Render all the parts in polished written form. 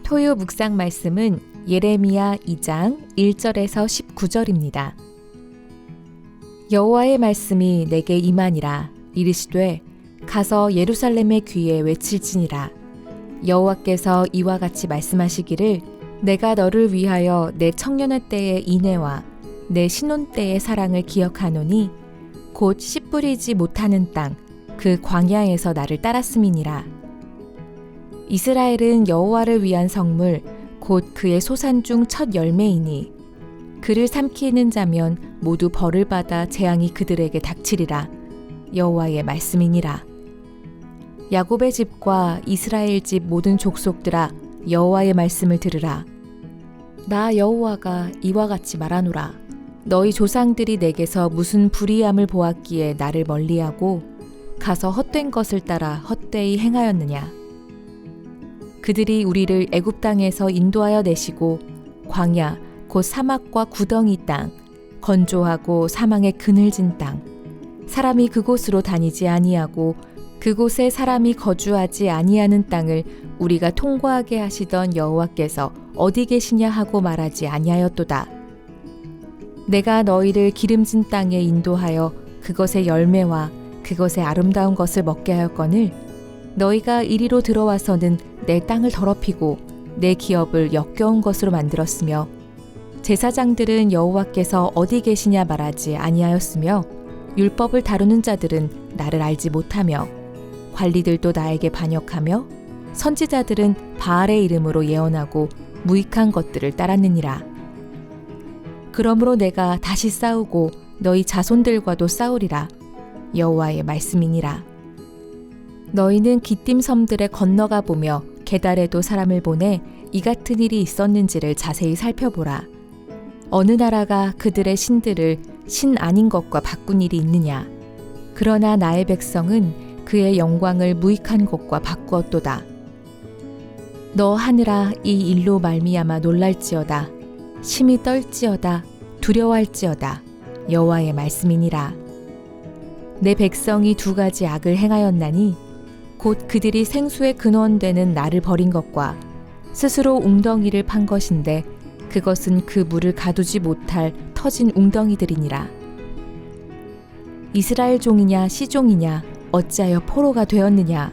토요 묵상 말씀은 예레미야 2장 1절에서 19절입니다. 여호와의 말씀이 내게 임하니라. 이르시되 가서 예루살렘의 귀에 외칠지니라. 여호와께서 이와 같이 말씀하시기를 내가 너를 위하여 내 청년의 때의 인애와 내 신혼 때의 사랑을 기억하노니 곧 씨 뿌리지 못하는 땅 그 광야에서 나를 따랐음이니라. 이스라엘은 여호와를 위한 성물 곧 그의 소산 중 첫 열매이니 그를 삼키는 자면 모두 벌을 받아 재앙이 그들에게 닥치리라. 여호와의 말씀이니라. 야곱의 집과 이스라엘 집 모든 족속들아 여호와의 말씀을 들으라. 나 여호와가 이와 같이 말하노라. 너희 조상들이 내게서 무슨 불의함을 보았기에 나를 멀리하고 가서 헛된 것을 따라 헛되이 행하였느냐. 그들이 우리를 애굽 땅에서 인도하여 내시고 광야 곧 사막과 구덩이 땅 건조하고 사망의 그늘진 땅 사람이 그곳으로 다니지 아니하고 그곳에 사람이 거주하지 아니하는 땅을 우리가 통과하게 하시던 여호와께서 어디 계시냐 하고 말하지 아니하였도다. 내가 너희를 기름진 땅에 인도하여 그것의 열매와 그것의 아름다운 것을 먹게 하였거늘 너희가 이리로 들어와서는 내 땅을 더럽히고 내 기업을 역겨운 것으로 만들었으며 제사장들은 여호와께서 어디 계시냐 말하지 아니하였으며 율법을 다루는 자들은 나를 알지 못하며 관리들도 나에게 반역하며 선지자들은 바알의 이름으로 예언하고 무익한 것들을 따랐느니라. 그러므로 내가 다시 싸우고 너희 자손들과도 싸우리라. 여호와의 말씀이니라. 너희는 기띔 섬들에 건너가 보며 게달에도 사람을 보내 이 같은 일이 있었는지를 자세히 살펴보라. 어느 나라가 그들의 신들을 신 아닌 것과 바꾼 일이 있느냐. 그러나 나의 백성은 그의 영광을 무익한 것과 바꾸었도다. 너 하늘아 이 일로 말미암아 놀랄지어다. 심히 떨지어다. 두려워할지어다. 여호와의 말씀이니라. 내 백성이 두 가지 악을 행하였나니 곧 그들이 생수의 근원되는 나를 버린 것과 스스로 웅덩이를 판 것인데 그것은 그 물을 가두지 못할 터진 웅덩이들이니라. 이스라엘 종이냐 시종이냐 어찌하여 포로가 되었느냐.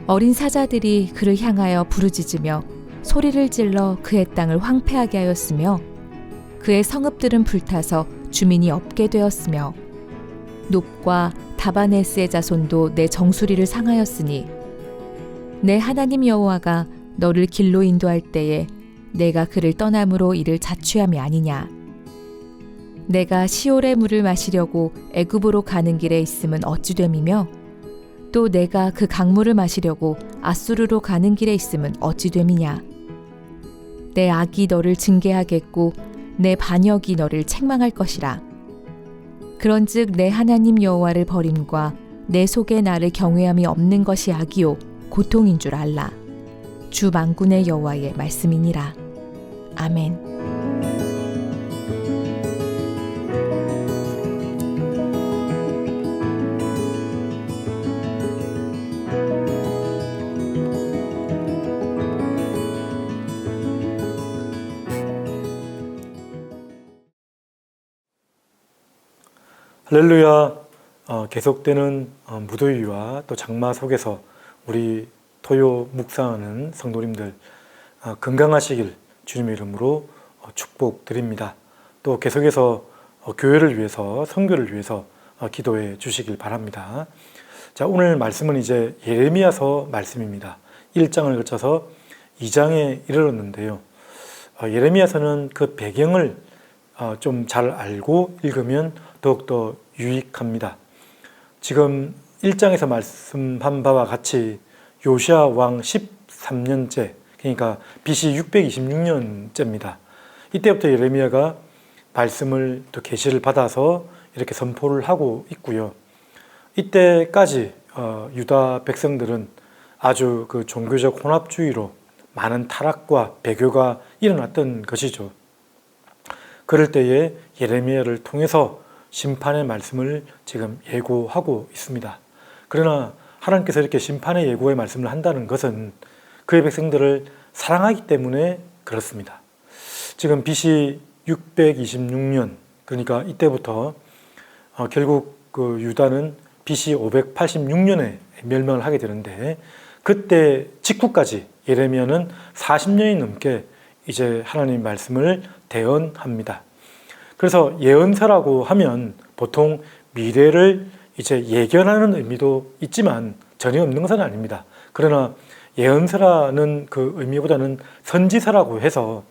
어린 사자들이 그를 향하여 부르짖으며 소리를 질러 그의 땅을 황폐하게 하였으며 그의 성읍들은 불타서 주민이 없게 되었으며 놉과 다바네스의 자손도 내 정수리를 상하였으니 내 하나님 여호와가 너를 길로 인도할 때에 내가 그를 떠남으로 이를 자취함이 아니냐. 내가 시올의 물을 마시려고 애굽으로 가는 길에 있음은 어찌 됨이며 또 내가 그 강물을 마시려고 아수르로 가는 길에 있음은 어찌 됨이냐. 내 악이 너를 징계하겠고 내 반역이 너를 책망할 것이라. 그런즉 내 하나님 여호와를 버림과 내 속에 나를 경외함이 없는 것이 악이요 고통인 줄 알라. 주 만군의 여호와의 말씀이니라. 아멘. 할렐루야. 계속되는 무더위와 또 장마 속에서 우리 토요 묵상하는 성도님들 건강하시길 주님의 이름으로 축복드립니다. 또 계속해서 교회를 위해서 선교를 위해서 기도해 주시길 바랍니다. 자, 오늘 말씀은 이제 예레미야서 말씀입니다. 1장을 거쳐서 2장에 이르렀는데요. 예레미야서는 그 배경을 좀 잘 알고 읽으면 더욱더 유익합니다. 지금 1장에서 말씀한 바와 같이 요시야 왕 13년째, 그러니까 BC 626년째입니다. 이때부터 예레미야가 말씀을 또 계시를 받아서 이렇게 선포를 하고 있고요. 이때까지 유다 백성들은 아주 그 종교적 혼합주의로 많은 타락과 배교가 일어났던 것이죠. 그럴 때에 예레미야를 통해서 심판의 말씀을 지금 예고하고 있습니다. 그러나 하나님께서 이렇게 심판의 예고의 말씀을 한다는 것은 그의 백성들을 사랑하기 때문에 그렇습니다. 지금 BC 626년, 그러니까 이때부터 결국 그 유다는 BC 586년에 멸망을 하게 되는데, 그때 직후까지 예레미야는 40년이 넘게 이제 하나님 말씀을 대언합니다. 그래서 예언서라고 하면 보통 미래를 이제 예견하는 의미도 있지만 전혀 없는 것은 아닙니다. 그러나 예언서라는 그 의미보다는 선지서라고 해서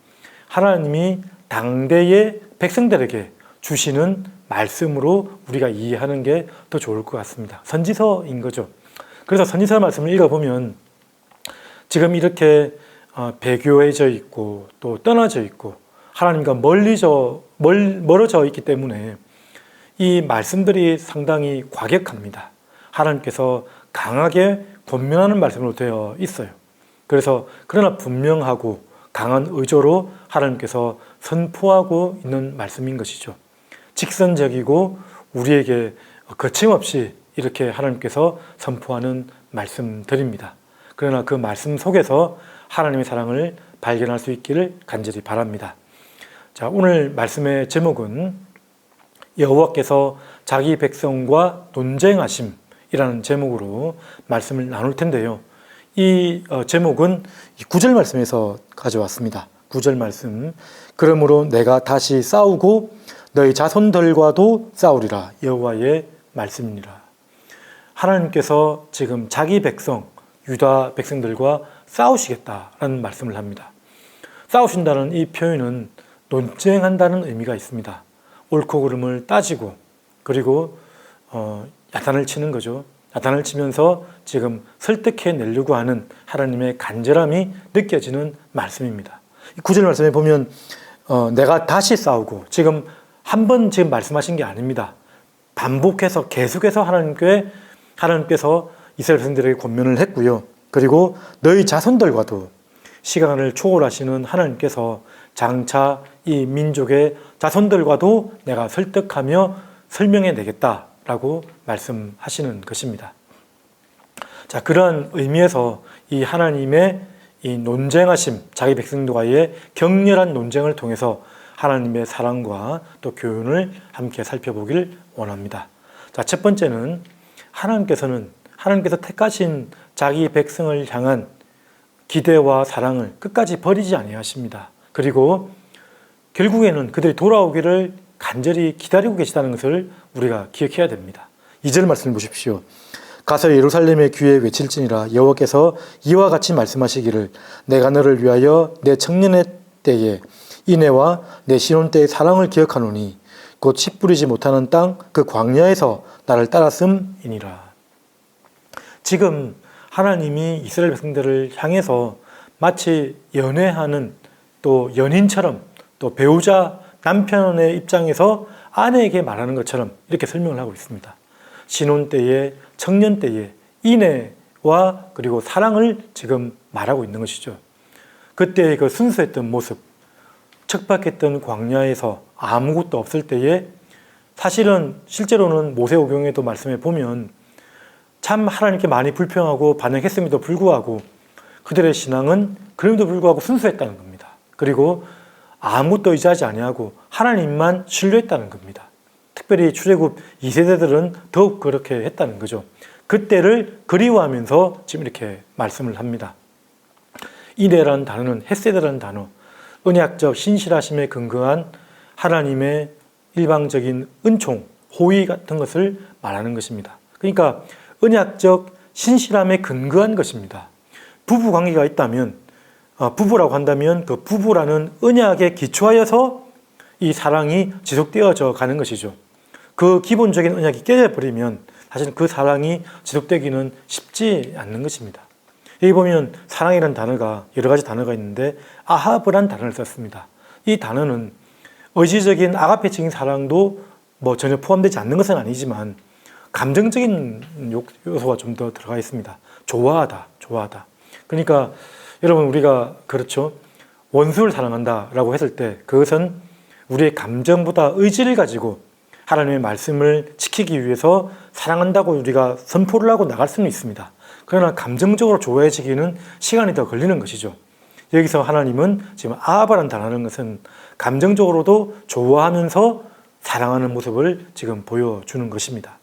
하나님이 당대의 백성들에게 주시는 말씀으로 우리가 이해하는 게 더 좋을 것 같습니다. 선지서인 거죠. 그래서 선지서 말씀을 읽어보면 지금 이렇게 배교해져 있고 또 떠나져 있고 하나님과 멀어져 있기 때문에 이 말씀들이 상당히 과격합니다. 하나님께서 강하게 권면하는 말씀으로 되어 있어요. 그래서 그러나 분명하고 강한 의조로 하나님께서 선포하고 있는 말씀인 것이죠. 직선적이고 우리에게 거침없이 이렇게 하나님께서 선포하는 말씀들입니다. 그러나 그 말씀 속에서 하나님의 사랑을 발견할 수 있기를 간절히 바랍니다. 자, 오늘 말씀의 제목은 여호와께서 자기 백성과 논쟁하심이라는 제목으로 말씀을 나눌 텐데요. 이 제목은 9절 말씀에서 가져왔습니다. 9절 말씀. 그러므로 내가 다시 싸우고 너희 자손들과도 싸우리라. 여호와의 말씀이니라. 하나님께서 지금 자기 백성, 유다 백성들과 싸우시겠다라는 말씀을 합니다. 싸우신다는 이 표현은 논쟁한다는 의미가 있습니다. 옳고 그름을 따지고 그리고 야단을 치는 거죠. 야단을 치면서 지금 설득해내려고 하는 하나님의 간절함이 느껴지는 말씀입니다. 9절 말씀에 보면 내가 다시 싸우고, 지금 한 번 지금 말씀하신 게 아닙니다. 반복해서 계속해서 하나님께서 이스라엘 백성들에게 권면을 했고요. 그리고 너희 자손들과도, 시간을 초월하시는 하나님께서 장차 이 민족의 자손들과도 내가 설득하며 설명해 내겠다라고 말씀하시는 것입니다. 자, 그러한 의미에서 이 하나님의 이 논쟁하심, 자기 백성들과의 격렬한 논쟁을 통해서 하나님의 사랑과 또 교훈을 함께 살펴보길 원합니다. 자, 첫 번째는 하나님께서 택하신 자기 백성을 향한 기대와 사랑을 끝까지 버리지 아니하십니다. 그리고 결국에는 그들이 돌아오기를 간절히 기다리고 계시다는 것을 우리가 기억해야 됩니다. 2절 말씀을 보십시오. 가서 예루살렘의 귀에 외칠지니라. 여호와께서 이와 같이 말씀하시기를 내가 너를 위하여 내 청년의 때에 인애와 내 신혼 때의 사랑을 기억하노니 곧 씨 뿌리지 못하는 땅 그 광야에서 나를 따랐음이니라. 지금 하나님이 이스라엘 백성들을 향해서 마치 연애하는 또 연인처럼 또 배우자 남편의 입장에서 아내에게 말하는 것처럼 이렇게 설명을 하고 있습니다. 신혼 때에 청년 때에 인애와 그리고 사랑을 지금 말하고 있는 것이죠. 그때의 그 순수했던 모습, 척박했던 광야에서 아무것도 없을 때에 사실은 실제로는 모세오경에도 말씀해 보면 참 하나님께 많이 불평하고 반응했음에도 불구하고 그들의 신앙은 그럼에도 불구하고 순수했다는 겁니다. 그리고 아무것도 의지하지 아니하고 하나님만 신뢰했다는 겁니다. 특별히 출애굽 2세대들은 더욱 그렇게 했다는 거죠. 그때를 그리워하면서 지금 이렇게 말씀을 합니다. 인애라는 단어는 헤세드라는 단어, 언약적 신실하심에 근거한 하나님의 일방적인 은총, 호의 같은 것을 말하는 것입니다. 그러니까 언약적 신실함에 근거한 것입니다. 부부 관계가 있다면, 부부라고 한다면 그 부부라는 언약에 기초하여서 이 사랑이 지속되어져 가는 것이죠. 그 기본적인 언약이 깨져버리면 사실 그 사랑이 지속되기는 쉽지 않는 것입니다. 여기 보면 사랑이라는 단어가 여러 가지 단어가 있는데 아하브라는 단어를 썼습니다. 이 단어는 의지적인 아가페적인 사랑도 뭐 전혀 포함되지 않는 것은 아니지만 감정적인 요소가 좀 더 들어가 있습니다. 좋아하다. 그러니까 여러분 우리가 그렇죠. 원수를 사랑한다라고 했을 때 그것은 우리의 감정보다 의지를 가지고 하나님의 말씀을 지키기 위해서 사랑한다고 우리가 선포를 하고 나갈 수는 있습니다. 그러나 감정적으로 좋아해지기는 시간이 더 걸리는 것이죠. 여기서 하나님은 지금 아바라는 단어라는 것은 감정적으로도 좋아하면서 사랑하는 모습을 지금 보여주는 것입니다.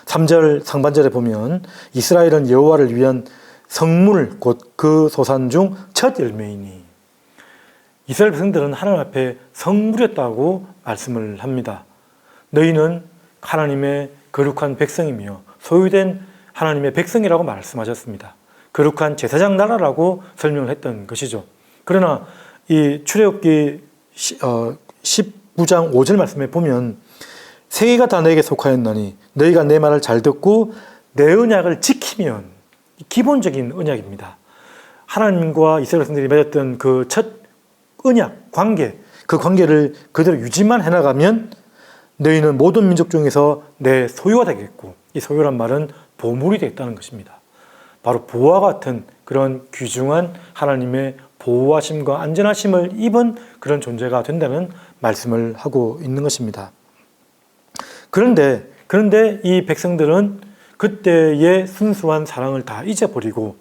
3절 상반절에 보면 이스라엘은 여호와를 위한 성물 곧 그 소산 중 첫 열매이니, 이스라엘 백성들은 하나님 앞에 성물이었다고 말씀을 합니다. 너희는 하나님의 거룩한 백성이며 소유된 하나님의 백성이라고 말씀하셨습니다. 거룩한 제사장 나라라고 설명을 했던 것이죠. 그러나 이 출애굽기 19장 5절 말씀에 보면 세계가 다 내게 속하였나니 너희가 내 말을 잘 듣고 내 언약을 지키면, 기본적인 언약입니다. 하나님과 이스라엘 백성들이 맺었던 그 첫 언약, 관계, 그 관계를 그대로 유지만 해나가면 너희는 모든 민족 중에서 내 소유가 되겠고, 이 소유란 말은 보물이 되겠다는 것입니다. 바로 보화와 같은 그런 귀중한 하나님의 보호하심과 안전하심을 입은 그런 존재가 된다는 말씀을 하고 있는 것입니다. 그런데 이 백성들은 그때의 순수한 사랑을 다 잊어버리고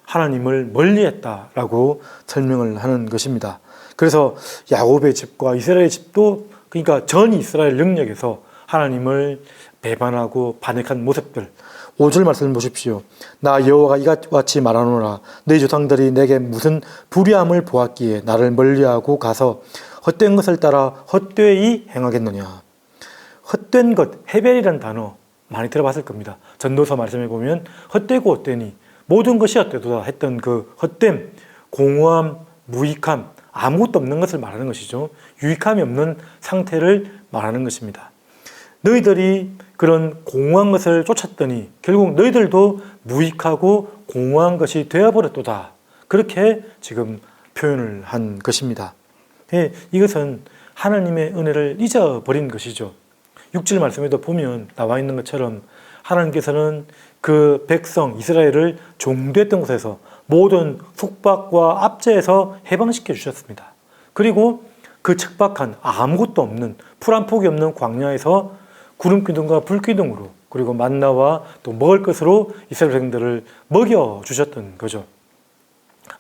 하나님을 멀리했다라고 설명을 하는 것입니다. 그래서 야곱의 집과 이스라엘의 집도, 그러니까 전 이스라엘 영역에서 하나님을 배반하고 반역한 모습들. 5절 말씀을 보십시오. 나 여호와가 이같이 말하노라. 너희 조상들이 내게 무슨 불의함을 보았기에 나를 멀리하고 가서 헛된 것을 따라 헛되이 행하겠느냐. 헛된 것, 헤벨이라는 단어 많이 들어봤을 겁니다. 전도서 말씀에 보면 헛되고 헛되니 모든 것이 헛되도다 했던 그 헛됨, 공허함, 무익함, 아무것도 없는 것을 말하는 것이죠. 유익함이 없는 상태를 말하는 것입니다. 너희들이 그런 공허한 것을 쫓았더니 결국 너희들도 무익하고 공허한 것이 되어버렸도다. 그렇게 지금 표현을 한 것입니다. 이것은 하나님의 은혜를 잊어버린 것이죠. 6절 말씀에도 보면 나와 있는 것처럼 하나님께서는 그 백성 이스라엘을 종되었던 곳에서 모든 속박과 압제에서 해방시켜 주셨습니다. 그리고 그 척박한 아무것도 없는 풀 한 폭이 없는 광야에서 구름 기둥과 불 기둥으로, 그리고 만나와 또 먹을 것으로 이스라엘 백성들을 먹여 주셨던 거죠.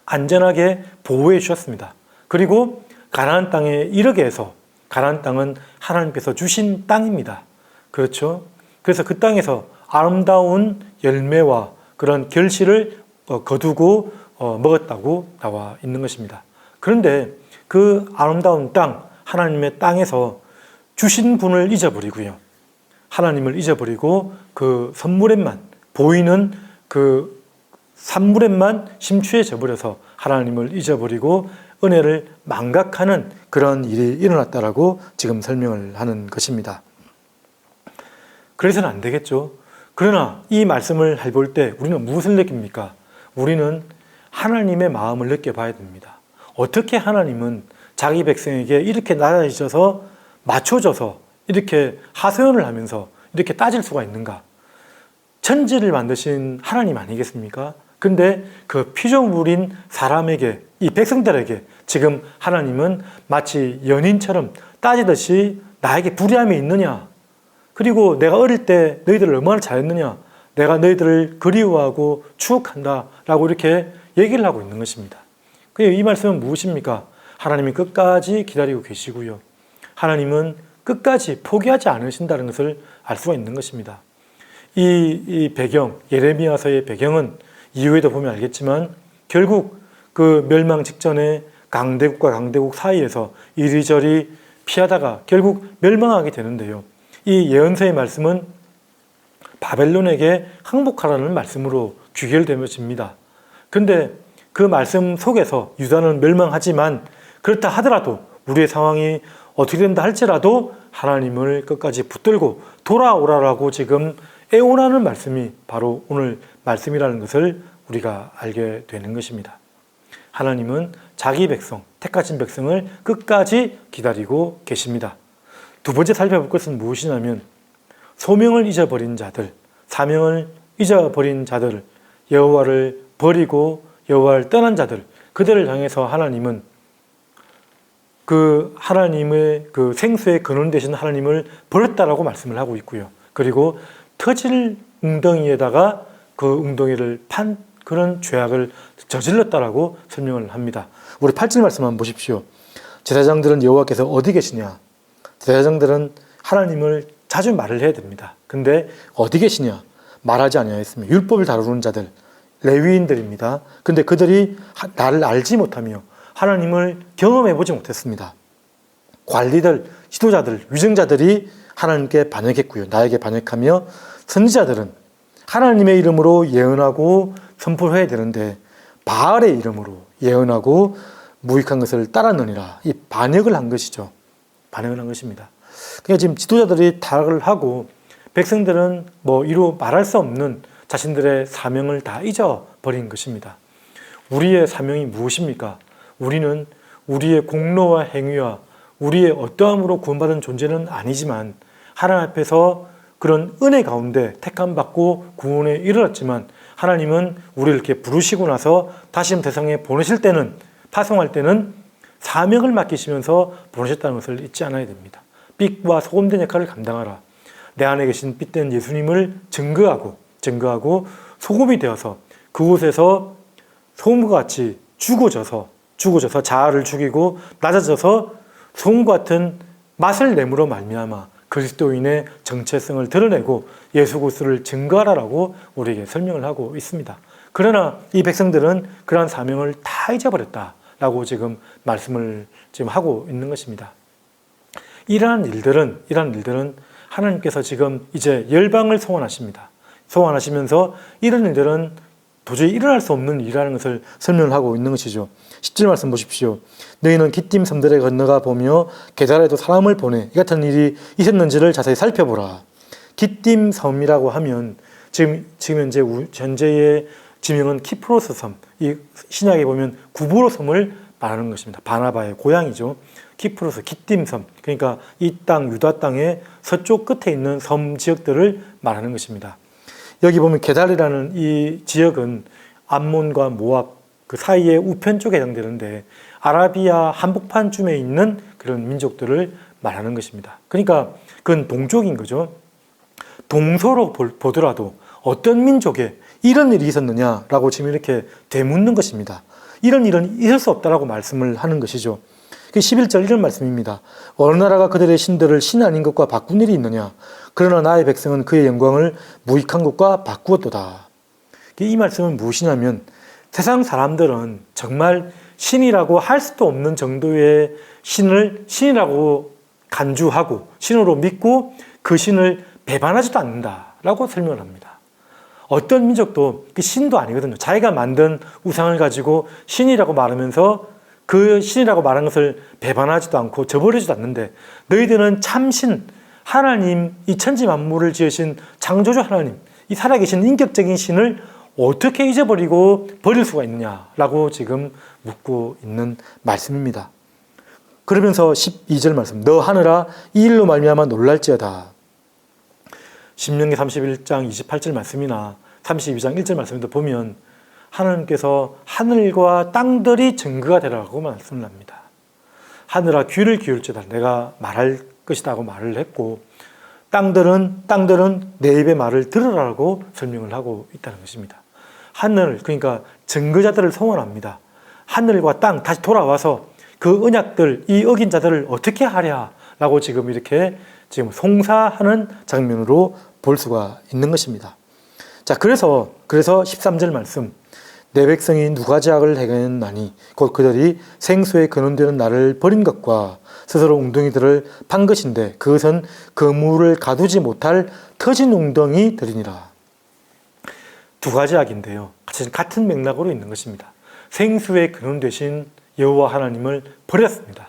안전하게 보호해 주셨습니다. 그리고 가나안 땅에 이르게 해서, 가나안 땅은 하나님께서 주신 땅입니다. 그렇죠? 그래서 그 땅에서 아름다운 열매와 그런 결실을 거두고 먹었다고 나와 있는 것입니다. 그런데 그 아름다운 땅, 하나님의 땅에서 주신 분을 잊어버리고요. 하나님을 잊어버리고 그 선물에만, 보이는 그 산물에만 심취해져 버려서 하나님을 잊어버리고 은혜를 망각하는 그런 일이 일어났다라고 지금 설명을 하는 것입니다. 그래서는 안 되겠죠. 그러나 이 말씀을 해볼 때 우리는 무엇을 느낍니까? 우리는 하나님의 마음을 느껴봐야 됩니다. 어떻게 하나님은 자기 백성에게 이렇게 낮아지셔서 맞춰져서 이렇게 하소연을 하면서 이렇게 따질 수가 있는가? 천지를 만드신 하나님 아니겠습니까? 근데 그 피조물인 사람에게, 이 백성들에게 지금 하나님은 마치 연인처럼 따지듯이 나에게 불의함이 있느냐? 그리고 내가 어릴 때 너희들을 얼마나 잘했느냐? 내가 너희들을 그리워하고 추억한다 라고 이렇게 얘기를 하고 있는 것입니다. 이 말씀은 무엇입니까? 하나님이 끝까지 기다리고 계시고요. 하나님은 끝까지 포기하지 않으신다는 것을 알 수가 있는 것입니다. 이 배경, 예레미야서의 배경은 이후에도 보면 알겠지만 결국 그 멸망 직전에 강대국과 강대국 사이에서 이리저리 피하다가 결국 멸망하게 되는데요. 이 예언서의 말씀은 바벨론에게 항복하라는 말씀으로 귀결되어집니다. 그런데 그 말씀 속에서 유다는 멸망하지만 그렇다 하더라도 우리의 상황이 어떻게 된다 할지라도 하나님을 끝까지 붙들고 돌아오라라고 지금 애원하는 말씀이 바로 오늘 말씀이라는 것을 우리가 알게 되는 것입니다. 하나님은 자기 백성, 택하신 백성을 끝까지 기다리고 계십니다. 두 번째 살펴볼 것은 무엇이냐면 소명을 잊어버린 자들, 사명을 잊어버린 자들, 여호와를 버리고 여호와를 떠난 자들, 그들을 향해서 하나님은 그 하나님의 그 생수의 근원 되신 하나님을 버렸다라고 말씀을 하고 있고요. 그리고 터질 웅덩이에다가 그 웅덩이를 그런 죄악을 저질렀다라고 설명을 합니다. 우리 8절 말씀 한번 보십시오. 제사장들은 여호와께서 어디 계시냐? 제사장들은 하나님을 자주 말을 해야 됩니다. 근데 어디 계시냐? 말하지 아니하였으며 율법을 다루는 자들, 레위인들입니다. 근데 그들이 나를 알지 못하며 하나님을 경험해 보지 못했습니다. 관리들, 지도자들, 위정자들이 하나님께 반역했고요. 나에게 반역하며 선지자들은 하나님의 이름으로 예언하고 선포해야 되는데 바알의 이름으로 예언하고 무익한 것을 따랐느니라. 이 반역을 한 것이죠. 반역을 한 것입니다. 그러니까 지금 지도자들이 타락을 하고 백성들은 이루 말할 수 없는 자신들의 사명을 다 잊어버린 것입니다. 우리의 사명이 무엇입니까? 우리는 우리의 공로와 행위와 우리의 어떠함으로 구원받은 존재는 아니지만 하나님 앞에서 그런 은혜 가운데 택함받고 구원에 이르렀지만 하나님은 우리를 이렇게 부르시고 나서 다시 세상에 보내실 때는, 파송할 때는 사명을 맡기시면서 보내셨다는 것을 잊지 않아야 됩니다. 빛과 소금된 역할을 감당하라. 내 안에 계신 빛된 예수님을 증거하고 소금이 되어서 그곳에서 소금과 같이 죽어져서 자아를 죽이고 낮아져서 소금과 같은 맛을 내므로 말미암아 그리스도인의 정체성을 드러내고 예수 그리스도를 증거하라라고 우리에게 설명을 하고 있습니다. 그러나 이 백성들은 그러한 사명을 다 잊어버렸다라고 지금 말씀을 지금 하고 있는 것입니다. 이러한 일들은 하나님께서 지금 이제 열방을 소환하십니다. 소환하시면서 이런 일들은 도저히 일어날 수 없는 일이라는 것을 설명을 하고 있는 것이죠. 10절 말씀 보십시오. 너희는 기띔 섬들에 건너가 보며 게다라에도 사람을 보내 이 같은 일이 있었는지를 자세히 살펴보라. 기띔 섬이라고 하면 지금 현재의 지명은 키프로스 섬, 이 신약에 보면 구브로 섬을 말하는 것입니다. 바나바의 고향이죠. 키프로스, 기띔 섬, 그러니까 이 땅, 유다 땅의 서쪽 끝에 있는 섬 지역들을 말하는 것입니다. 여기 보면 게달이라는 이 지역은 암몬과 모압 그 사이의 우편 쪽에 해당되는데 아라비아 한복판쯤에 있는 그런 민족들을 말하는 것입니다. 그러니까 그건 동족인 거죠. 동서로 보더라도 어떤 민족에 이런 일이 있었느냐라고 지금 이렇게 되묻는 것입니다. 이런 일은 있을 수 없다라고 말씀을 하는 것이죠. 11절 이런 말씀입니다. 어느 나라가 그들의 신들을 신 아닌 것과 바꾼 일이 있느냐? 그러나 나의 백성은 그의 영광을 무익한 것과 바꾸었도다. 이 말씀은 무엇이냐면 세상 사람들은 정말 신이라고 할 수도 없는 정도의 신을 신이라고 간주하고 신으로 믿고 그 신을 배반하지도 않는다라고 설명을 합니다. 어떤 민족도 그 신도 아니거든요. 자기가 만든 우상을 가지고 신이라고 말하면서 그 신이라고 말한 것을 배반하지도 않고 저버리지도 않는데 너희들은 참신 하나님, 이 천지 만물을 지으신 창조주 하나님, 이 살아계신 인격적인 신을 어떻게 잊어버리고 버릴 수가 있느냐라고 지금 묻고 있는 말씀입니다. 그러면서 12절 말씀, 너 하늘아 이 일로 말미암아 놀랄지어다. 신명기 31장 28절 말씀이나 32장 1절 말씀에도 보면 하나님께서 하늘과 땅들이 증거가 되라고 말씀을 합니다. 하늘아 귀를 기울지어다. 내가 말할 것이다고 말을 했고 땅들은 내 입의 말을 들으라고 설명을 하고 있다는 것입니다. 하늘, 그러니까 증거자들을 소원합니다. 하늘과 땅 다시 돌아와서 그 언약들, 이 어긴 자들을 어떻게 하랴라고 지금 이렇게 지금 송사하는 장면으로 볼 수가 있는 것입니다. 자, 그래서 13절 말씀, 내 백성이 누가 죄악을 행했나니 곧 그들이 생수에 근원되는 나를 버린 것과 스스로 웅덩이들을 판 것인데 그것은 그 물을 가두지 못할 터진 웅덩이들이니라. 두 가지 악인데요. 같은 맥락으로 있는 것입니다. 생수의 근원 되신 여호와 하나님을 버렸습니다.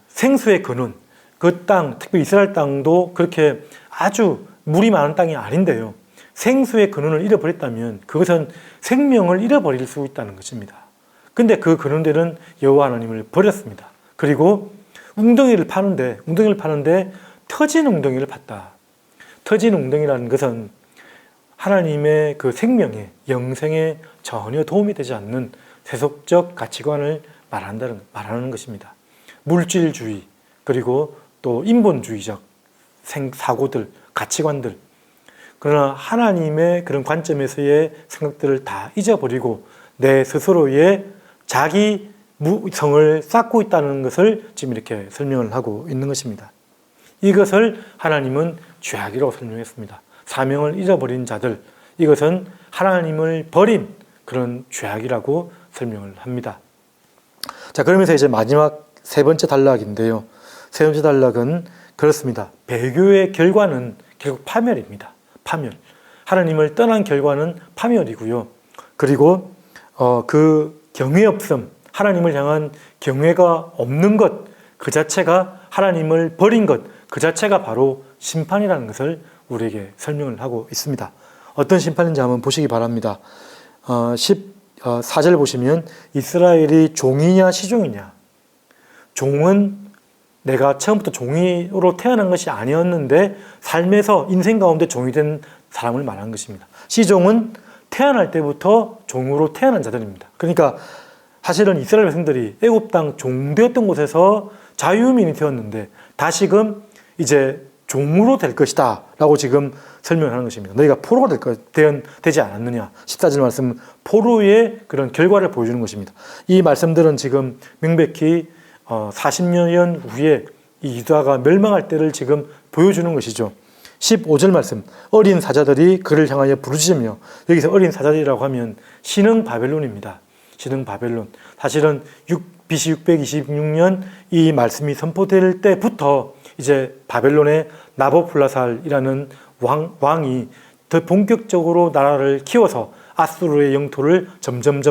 생수의 근원, 그 땅, 특히 이스라엘 땅도 그렇게 아주 물이 많은 땅이 아닌데요. 생수의 근원을 잃어버렸다면 그것은 생명을 잃어버릴 수 있다는 것입니다. 근데 그 근원되는 여호와 하나님을 버렸습니다. 그리고 웅덩이를 파는데 터진 웅덩이를 팠다. 터진 웅덩이라는 것은 하나님의 그 생명에, 영생에 전혀 도움이 되지 않는 세속적 가치관을 말하는 것입니다. 물질주의, 그리고 또 인본주의적 사고들, 가치관들, 그러나 하나님의 그런 관점에서의 생각들을 다 잊어버리고 내 스스로의 자기 성을 쌓고 있다는 것을 지금 이렇게 설명을 하고 있는 것입니다. 이것을 하나님은 죄악이라고 설명했습니다. 사명을 잊어버린 자들, 이것은 하나님을 버린 그런 죄악이라고 설명을 합니다. 자, 그러면서 이제 마지막 세 번째 단락인데요. 세 번째 단락은 그렇습니다. 배교의 결과는 결국 파멸입니다. 파멸. 하나님을 떠난 결과는 파멸이고요. 그리고 그 경외 없음, 하나님을 향한 경외가 없는 것, 그 자체가 하나님을 버린 것, 그 자체가 바로 심판이라는 것을 우리에게 설명을 하고 있습니다. 어떤 심판인지 한번 보시기 바랍니다. 14절 보시면 이스라엘이 종이냐 시종이냐. 종은 내가 처음부터 종이로 태어난 것이 아니었는데 삶에서 인생 가운데 종이 된 사람을 말하는 것입니다. 시종은 태어날 때부터 종으로 태어난 자들입니다. 그러니까 사실은 이스라엘 백성들이 애굽 땅 종되었던 곳에서 자유민이 되었는데 다시금 이제 종으로 될 것이다 라고 지금 설명하는 것입니다. 너희가 포로가 되지 않았느냐. 14절 말씀 포로의 그런 결과를 보여주는 것입니다. 이 말씀들은 지금 명백히 40년 후에 이 유다가 멸망할 때를 지금 보여주는 것이죠. 15절 말씀 어린 사자들이 그를 향하여 부르짖으며, 여기서 어린 사자들이라고 하면 신흥 바벨론입니다. 신흥 바벨론. 사실은 BC 626년 이 말씀이 선포될 때부터 이제 바벨론의 나보플라살이라는 왕이 더 본격적으로 나라를 키워서 아수르의 영토를 점점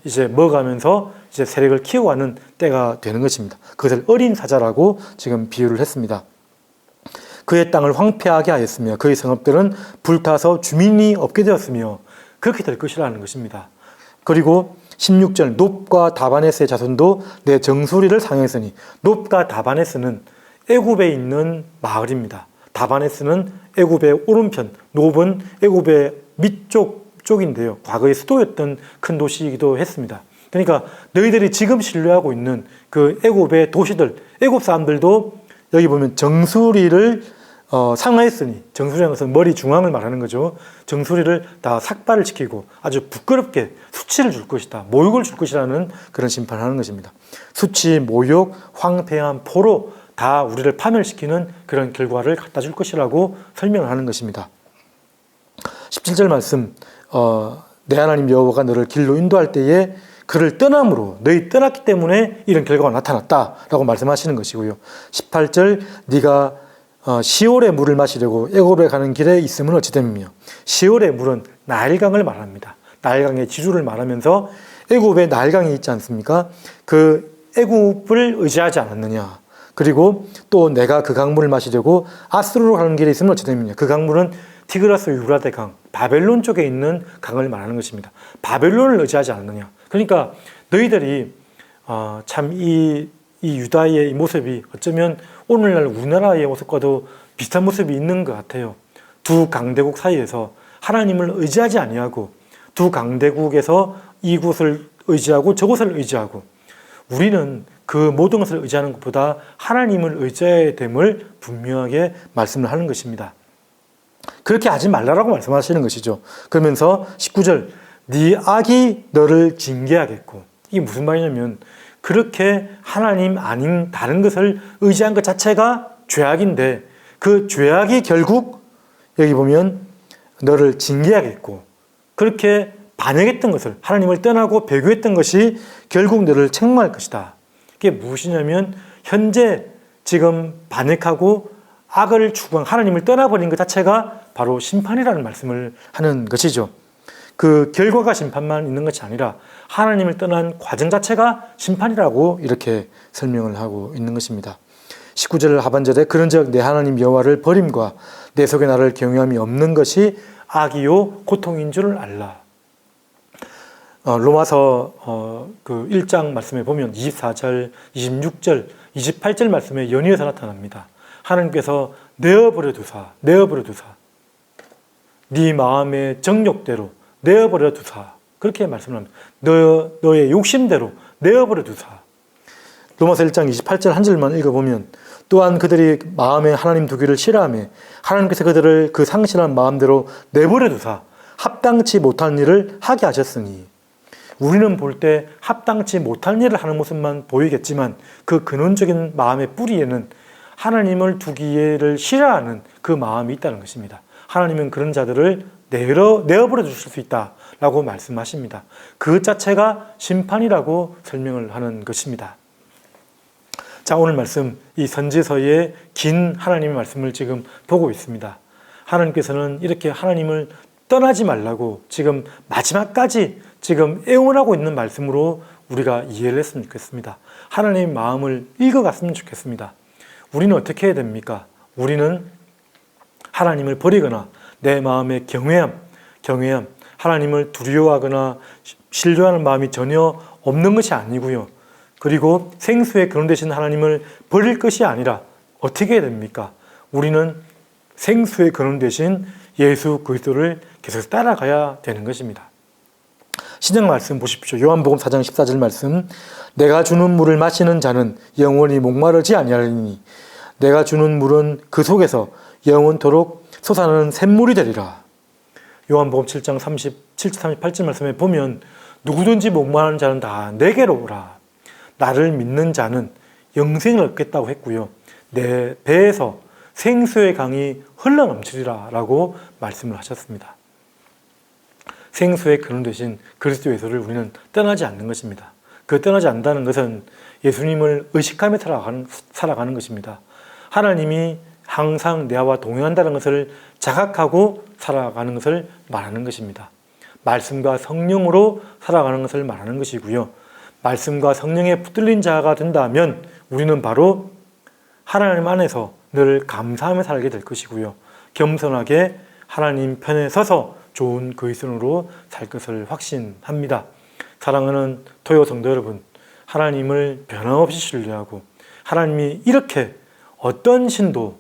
이제 먹어가면서 이제 세력을 키워가는 때가 되는 것입니다. 그것을 어린 사자라고 지금 비유를 했습니다. 그의 땅을 황폐하게 하였으며 그의 성읍들은 불타서 주민이 없게 되었으며 그렇게 될 것이라는 것입니다. 그리고 16절 놉과 다바네스의 자손도 내 정수리를 상했으니, 놉과 다바네스는 애굽에 있는 마을입니다. 다바네스는 애굽의 오른편, 놉은 애굽의 밑쪽인데요. 과거의 수도였던 큰 도시이기도 했습니다. 그러니까 너희들이 지금 신뢰하고 있는 그 애굽의 도시들, 애굽 사람들도 여기 보면 정수리를 상하였으니, 정수리라는 것은 머리 중앙을 말하는 거죠. 정수리를 다 삭발을 시키고 아주 부끄럽게 수치를 줄 것이다, 모욕을 줄 것이라는 그런 심판을 하는 것입니다. 수치, 모욕, 황폐한 포로 다 우리를 파멸시키는 그런 결과를 갖다 줄 것이라고 설명을 하는 것입니다. 17절 말씀 내 하나님 여호와가 너를 길로 인도할 때에 그를 떠남으로 너희 떠났기 때문에 이런 결과가 나타났다라고 말씀하시는 것이고요. 18절 네가 시올의 물을 마시려고 애굽에 가는 길에 있음은 어찌 됨이며, 시올의 물은 나일강을 말합니다. 나일강의 지류를 말하면서 애굽에 나일강이 있지 않습니까? 그 애굽을 의지하지 않았느냐. 그리고 또 내가 그 강물을 마시려고 아수르로 가는 길에 있으면 어찌 됨이냐. 그 강물은 티그라스 유브라데 강, 바벨론 쪽에 있는 강을 말하는 것입니다. 바벨론을 의지하지 않느냐. 그러니까 너희들이 참 이 유다의 이 모습이 어쩌면 오늘날 우리나라의 모습과도 비슷한 모습이 있는 것 같아요. 두 강대국 사이에서 하나님을 의지하지 아니하고 두 강대국에서 이곳을 의지하고 저곳을 의지하고, 우리는 그 모든 것을 의지하는 것보다 하나님을 의지해야 됨을 분명하게 말씀을 하는 것입니다. 그렇게 하지 말라라고 말씀하시는 것이죠. 그러면서 19절 네 악이 너를 징계하겠고, 이게 무슨 말이냐면 그렇게 하나님 아닌 다른 것을 의지한 것 자체가 죄악인데 그 죄악이 결국 여기 보면 너를 징계하겠고, 그렇게 반역했던 것을, 하나님을 떠나고 배교했던 것이 결국 너를 책망할 것이다. 그게 무엇이냐면 현재 지금 반역하고 악을 추구한, 하나님을 떠나버린 것 자체가 바로 심판이라는 말씀을 하는 것이죠. 그 결과가 심판만 있는 것이 아니라 하나님을 떠난 과정 자체가 심판이라고 이렇게 설명을 하고 있는 것입니다. 19절 하반절에 그런즉 내 하나님 여호와를 버림과 내 속에 나를 경외함이 없는 것이 악이요 고통인 줄을 알라. 로마서 그 1장 말씀에 보면 24절, 26절, 28절 말씀에 연이어서 나타납니다. 하나님께서 내어버려 두사 네 마음의 정욕대로 내어버려 두사, 그렇게 말씀을 합니다. 너의 욕심대로 내어버려 두사. 로마서 1장 28절 한 절만 읽어보면 또한 그들이 마음에 하나님 두기를 싫어하며 하나님께서 그들을 그 상실한 마음대로 내버려 두사 합당치 못한 일을 하게 하셨으니. 우리는 볼 때 합당치 못한 일을 하는 모습만 보이겠지만 그 근원적인 마음의 뿌리에는 하나님을 두기를 싫어하는 그 마음이 있다는 것입니다. 하나님은 그런 자들을 내어버려 주실 수 있다라고 말씀하십니다. 그 자체가 심판이라고 설명을 하는 것입니다. 자, 오늘 말씀, 이 선지서의 긴 하나님의 말씀을 지금 보고 있습니다. 하나님께서는 이렇게 하나님을 떠나지 말라고 지금 마지막까지 지금 애원하고 있는 말씀으로 우리가 이해를 했으면 좋겠습니다. 하나님의 마음을 읽어갔으면 좋겠습니다. 우리는 어떻게 해야 됩니까? 우리는 하나님을 버리거나 내 마음의 경외함, 하나님을 두려워하거나 신뢰하는 마음이 전혀 없는 것이 아니고요. 그리고 생수의 근원 되신 하나님을 버릴 것이 아니라 어떻게 해야 됩니까? 우리는 생수의 근원 되신 예수 그리스도를 계속 따라가야 되는 것입니다. 신약 말씀 보십시오. 요한복음 4장 14절 말씀. 내가 주는 물을 마시는 자는 영원히 목마르지 아니하리니 내가 주는 물은 그 속에서 영원토록 솟아나는 샘물이 되리라. 요한복음 7장 38절 말씀에 보면 누구든지 목마르는 자는 다 내게로 오라. 나를 믿는 자는 영생을 얻겠다고 했고요. 내 배에서 생수의 강이 흘러넘치리라 라고 말씀을 하셨습니다. 생수의 근원 되신 그리스도 예수를 우리는 떠나지 않는 것입니다. 그 떠나지 않는다는 것은 예수님을 의식하며 살아가는 것입니다. 하나님이 항상 내와 동행한다는 것을 자각하고 살아가는 것을 말하는 것입니다. 말씀과 성령으로 살아가는 것을 말하는 것이고요. 말씀과 성령에 붙들린 자가 된다면 우리는 바로 하나님 안에서 늘 감사하며 살게 될 것이고요. 겸손하게 하나님 편에 서서 좋은 그리스도인으로 살 것을 확신합니다. 사랑하는 토요 성도 여러분, 하나님을 변함없이 신뢰하고 하나님이 이렇게 어떤 신도,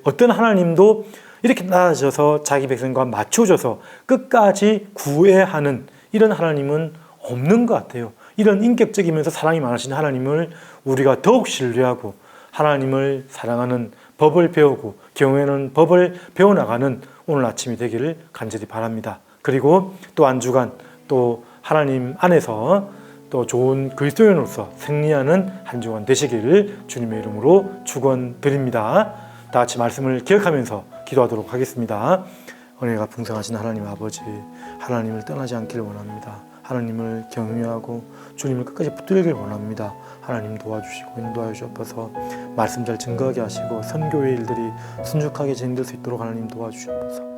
어떤 하나님도 이렇게 나아져서 자기 백성과 맞춰줘서 끝까지 구애하는 이런 하나님은 없는 것 같아요. 이런 인격적이면서 사랑이 많으신 하나님을 우리가 더욱 신뢰하고 하나님을 사랑하는 법을 배우고 경외하는 법을 배워나가는 오늘 아침이 되기를 간절히 바랍니다. 그리고 또 한 주간 또 하나님 안에서 또 좋은 그리스도인으로서 승리하는 한 주간 되시기를 주님의 이름으로 축원드립니다. 다 같이 말씀을 기억하면서 기도하도록 하겠습니다. 은혜가 풍성하신 하나님 아버지, 하나님을 떠나지 않기를 원합니다. 하나님을 경외하고 주님을 끝까지 붙들기를 원합니다. 하나님 도와주시고 인도하여 주옵소서. 말씀 잘 증거하게 하시고 선교의 일들이 순죽하게 진행될 수 있도록 하나님 도와주시옵소서.